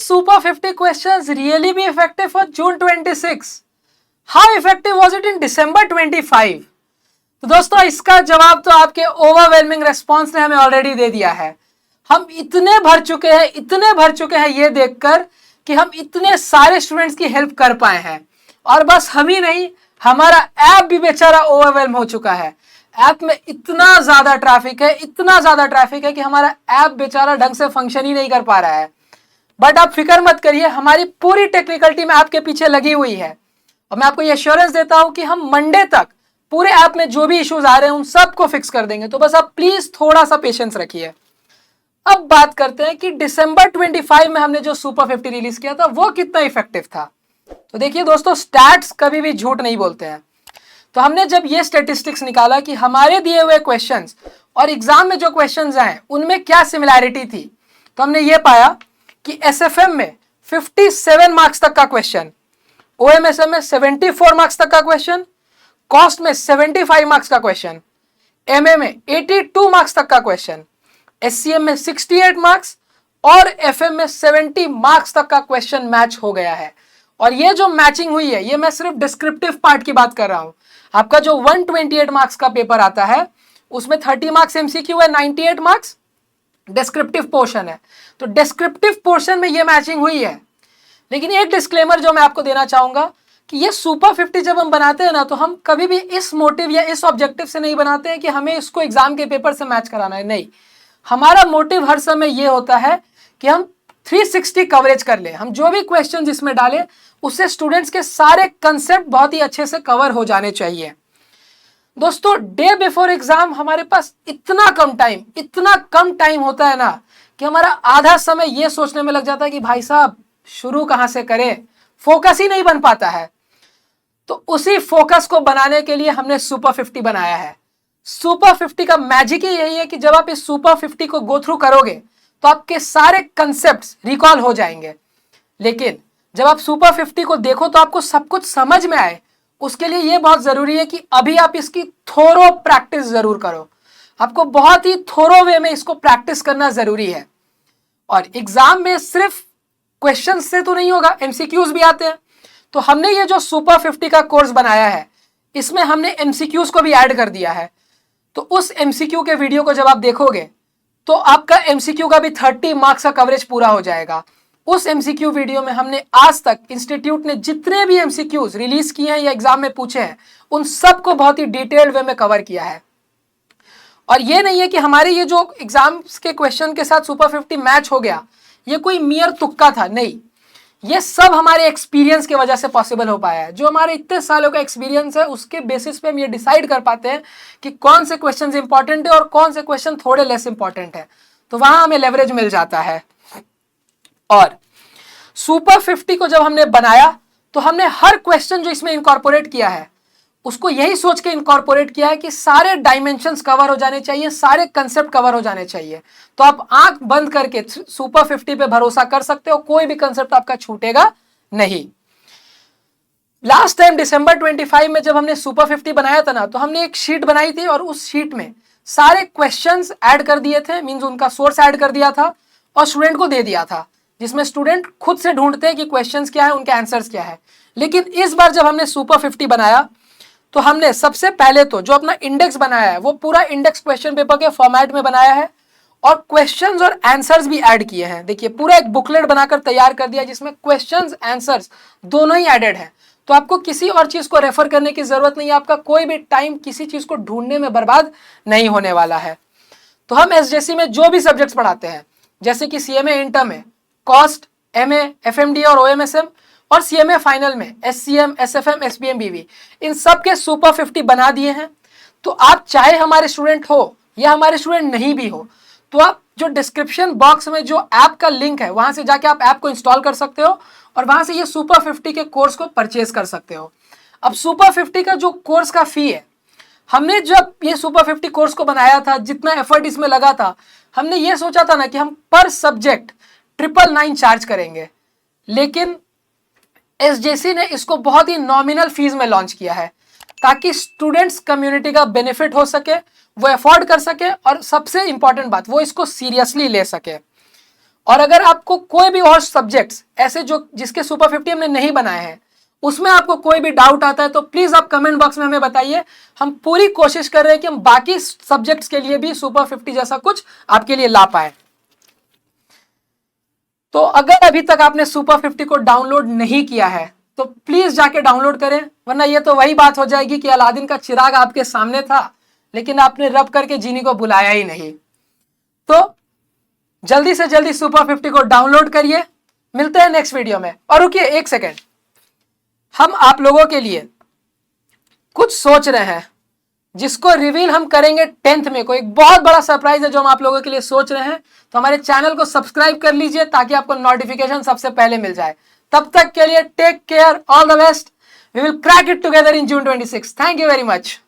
Super 50 questions really be effective for June 26? How effective was it in December 25? तो दोस्तों इसका जवाब तो आपके ओवरवेलमिंग रेस्पॉन्स ने हमें ऑलरेडी दे दिया है। हम इतने भर चुके हैं ये देखकर कि हम इतने सारे स्टूडेंट्स की हेल्प कर पाए हैं। और बस हम ही नहीं, हमारा ऐप भी बेचारा ओवरवेलम हो चुका है। ऐप में इतना ज्यादा ट्रैफिक है कि हमारा ऐप बेचारा ढंग से फंक्शन ही नहीं कर पा रहा है। बट आप फिक्र मत करिए, हमारी पूरी टेक्निकल टीम ऐप के पीछे लगी हुई है और मैं आपको ये एश्योरेंस देता हूं कि हम मंडे तक पूरे ऐप में जो भी इश्यूज आ रहे हैं उन सबको फिक्स कर देंगे। तो बस आप प्लीज थोड़ा सा पेशेंस रखिए। अब बात करते हैं कि दिसंबर 25 में हमने जो सुपर 50 रिलीज किया था वो कितना इफेक्टिव था। तो देखिए दोस्तों, स्टैट्स कभी भी झूठ नहीं बोलते हैं। तो हमने जब ये स्टेटिस्टिक्स निकाला कि हमारे दिए हुए क्वेश्चंस और एग्जाम में जो क्वेश्चंस आए उनमें क्या सिमिलैरिटी थी, तो हमने ये पाया कि एसएफएम में 57 मार्क्स तक का क्वेश्चन, ओएमएसएम में 74 मार्क्स तक का क्वेश्चन, कॉस्ट में 75 मार्क्स का क्वेश्चन, एमए में 82 मार्क्स तक का क्वेश्चन, एससीएम में 68 मार्क्स और एफएम में 70 मार्क्स तक का क्वेश्चन मैच हो गया है। और ये जो मैचिंग हुई है, ये मैं सिर्फ डिस्क्रिप्टिव पार्ट की बात कर रहा हूं। आपका जो 128 मार्क्स का पेपर आता है उसमें 30 मार्क्स एमसीक्यू है, 98 मार्क्स डिस्क्रिप्टिव पोर्शन है। तो डिस्क्रिप्टिव पोर्शन में ये मैचिंग हुई है। लेकिन एक डिस्क्लेमर जो मैं आपको देना चाहूंगा कि ये सुपर 50 जब हम बनाते हैं ना, तो हम कभी भी इस मोटिव या इस ऑब्जेक्टिव से नहीं बनाते हैं कि हमें इसको एग्जाम के पेपर से मैच कराना है। नहीं, हमारा मोटिव हर समय ये होता है कि हम 360 कवरेज कर ले। हम जो भी क्वेश्चन इसमें डालें उससे स्टूडेंट्स के सारे कंसेप्ट बहुत ही अच्छे से कवर हो जाने चाहिए। दोस्तों, डे बिफोर एग्जाम हमारे पास इतना कम टाइम होता है ना कि हमारा आधा समय ये सोचने में लग जाता है कि भाई साहब शुरू कहां से करें, फोकस ही नहीं बन पाता है। तो उसी फोकस को बनाने के लिए हमने सुपर 50 बनाया है। सुपर 50 का मैजिक ही यही है कि जब आप इस सुपर 50 को गो थ्रू करोगे तो आपके सारे कंसेप्ट्स रिकॉल हो जाएंगे। लेकिन जब आप सुपर 50 को देखो तो आपको सब कुछ समझ में आए, उसके लिए यह बहुत जरूरी है कि अभी आप इसकी थोरो प्रैक्टिस जरूर करो। आपको बहुत ही थोरो वे में इसको प्रैक्टिस करना जरूरी है। और एग्जाम में सिर्फ क्वेश्चन से तो नहीं होगा, एमसीक्यूज भी आते हैं। तो हमने ये जो सुपर 50 का कोर्स बनाया है इसमें हमने एमसीक्यूज को भी ऐड कर दिया है। तो उस एमसीक्यू के वीडियो को जब आप देखोगे तो आपका एमसीक्यू का भी 30 मार्क्स का कवरेज पूरा हो जाएगा। उस एमसीक्यू वीडियो में हमने आज तक इंस्टीट्यूट ने जितने भी एमसीक्यूज रिलीज किए हैं या एग्जाम में पूछे हैं उन सबको बहुत ही डिटेल्ड वे में कवर किया है। और ये नहीं है कि हमारे ये जो एग्जाम्स के क्वेश्चन के साथ सुपर 50 मैच हो गया, ये कोई मियर तुक्का था, नहीं। ये सब हमारे एक्सपीरियंस की वजह से पॉसिबल हो पाया है। जो हमारे इतने सालों का एक्सपीरियंस है उसके बेसिस पे हम ये डिसाइड कर पाते हैं कि कौन से क्वेश्चंस इंपॉर्टेंट है और कौन से क्वेश्चन थोड़े लेस इंपॉर्टेंट है। तो वहां हमें लेवरेज मिल जाता है। और सुपर 50 को जब हमने बनाया तो हमने हर क्वेश्चन जो इसमें इनकॉर्पोरेट किया है उसको यही सोच के इनकॉर्पोरेट किया है कि सारे डायमेंशंस कवर हो जाने चाहिए, सारे कंसेप्ट कवर हो जाने चाहिए। तो आप आंख बंद करके सुपर 50 पे भरोसा कर सकते हो, कोई भी कंसेप्ट आपका छूटेगा नहीं। लास्ट टाइम दिसंबर 25 में जब हमने सुपर 50 बनाया था ना, तो हमने एक शीट बनाई थी और उस शीट में सारे क्वेश्चंस ऐड कर दिए थे, मींस उनका सोर्स ऐड कर दिया था और स्टूडेंट को दे दिया था, जिसमें स्टूडेंट खुद से ढूंढते हैं कि क्वेश्चंस क्या है, उनके आंसर्स क्या है। लेकिन इस बार जब हमने सुपर 50 बनाया तो हमने सबसे पहले तो जो अपना इंडेक्स बनाया है वो पूरा इंडेक्स क्वेश्चन पेपर के फॉर्मेट में बनाया है और क्वेश्चंस और आंसर्स भी ऐड किए हैं। देखिए, पूरा एक बुकलेट बनाकर तैयार कर दिया जिसमें क्वेश्चंस आंसर्स दोनों ही एडेड है। तो आपको किसी और चीज को रेफर करने की जरूरत नहीं है, आपका कोई भी टाइम किसी चीज को ढूंढने में बर्बाद नहीं होने वाला है। तो हम एसजेसी में जो भी सब्जेक्ट्स पढ़ाते हैं, जैसे कि सीएमए इंटर में कॉस्ट, एमए, एफएमडी और ओएमएसएम, और सीएमए फाइनल में एससीएम, एसएफएम, एसबीएम, बीवी, इन सब के सुपर 50 बना दिए हैं। तो आप चाहे हमारे स्टूडेंट हो या हमारे स्टूडेंट नहीं भी हो, तो आप जो डिस्क्रिप्शन बॉक्स में जो ऐप का लिंक है वहां से जाके आप ऐप को इंस्टॉल कर सकते हो और वहां से ये सुपर 50 के कोर्स को परचेज कर सकते हो। अब सुपर 50 का जो कोर्स का फी है, हमने जब ये सुपर 50 कोर्स को बनाया था, जितना एफर्ट इसमें लगा था, हमने ये सोचा था ना कि हम पर सब्जेक्ट 999 चार्ज करेंगे। लेकिन एसजेसी ने इसको बहुत ही नॉमिनल फीस में लॉन्च किया है ताकि स्टूडेंट्स कम्युनिटी का बेनिफिट हो सके, वो अफोर्ड कर सके और सबसे इंपॉर्टेंट बात, वो इसको सीरियसली ले सके। और अगर आपको कोई भी और सब्जेक्ट्स ऐसे जो जिसके सुपर 50 हमने नहीं बनाए हैं, उसमें आपको कोई भी डाउट आता है तो प्लीज आप कमेंट बॉक्स में हमें बताइए। हम पूरी कोशिश कर रहे हैं कि हम बाकी सब्जेक्ट्स के लिए भी सुपर 50 जैसा कुछ आपके लिए ला पाए। तो अगर अभी तक आपने सुपर 50 को डाउनलोड नहीं किया है तो प्लीज जाके डाउनलोड करें, वरना ये तो वही बात हो जाएगी कि अलादीन का चिराग आपके सामने था लेकिन आपने रब करके जीनी को बुलाया ही नहीं। तो जल्दी से जल्दी सुपर 50 को डाउनलोड करिए। मिलते हैं नेक्स्ट वीडियो में। और रुकिए एक सेकेंड, हम आप लोगों के लिए कुछ सोच रहे हैं जिसको रिवील हम करेंगे 10th में। कोई एक बहुत बड़ा सरप्राइज है जो हम आप लोगों के लिए सोच रहे हैं। तो हमारे चैनल को सब्सक्राइब कर लीजिए ताकि आपको नोटिफिकेशन सबसे पहले मिल जाए। तब तक के लिए take care, all the best, we will crack it together in June 26। Thank you very much.